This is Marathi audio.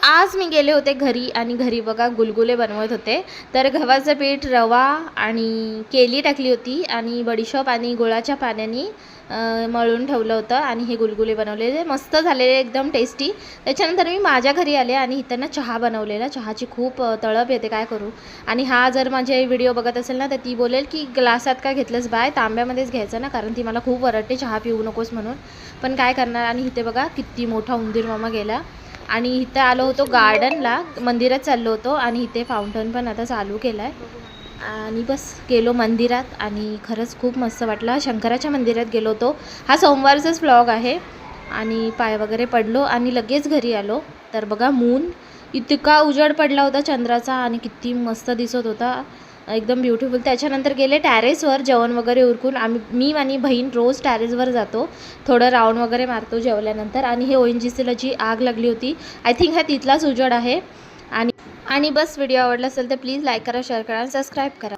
आज मी गेले होते घरी आणि घरी बघा गुलगुले बनवत होते. तर गव्हाचं पीठ, रवा आणि केली टाकली होती आणि बडीशोप आणि गुळाच्या पाण्याने मळून ठेवलं होतं आणि हे गुलगुले बनवलेले मस्त झालेले, एकदम टेस्टी. त्याच्यानंतर मी माझ्या घरी आले आणि इथं ना चहा बनवलेला. चहाची खूप तळप येते, काय करू. आणि हा जर माझे व्हिडिओ बघत असेल ना तर ती बोलेल की ग्लासात का घेतलंस बाय, तांब्यामध्येच घ्यायचं ना, कारण ती मला खूप ओरडते चहा पिऊ नकोस म्हणून. पण काय करणार. आणि इथे बघा किती मोठा उंदीर मामा गेला. आणि इथे आलो होतो गार्डनला, मंदिरात चाललो होतो आणि इथे फाउंटन पण आता चालू केलं आहे. आणि बस गेलो मंदिरात आणि खरंच खूप मस्त वाटलं. शंकराच्या मंदिरात गेलो होतो. हा सोमवारचाच व्लॉग आहे. आणि पाय वगैरे पडलो आणि लगेच घरी आलो. तर बघा मून इतका उजेड पडला होता चंद्राचा आणि किती मस्त दिसत होता, एकदम ब्युटिफुल. त्याच्यानंतर गेले टॅरेसवर जेवण वगैरे उरकून. मी आणि बहीण रोज टॅरेसवर जातो, थोडं राऊंड वगैरे मारतो जेवल्यानंतर. आणि हे ONGCला जी आग लागली होती, आय थिंक हा तिथलाच उजेड आहे. आणि बस व्हिडिओ आवडला असेल तर प्लीज लाईक करा, शेअर करा आणि सबस्क्राईब करा.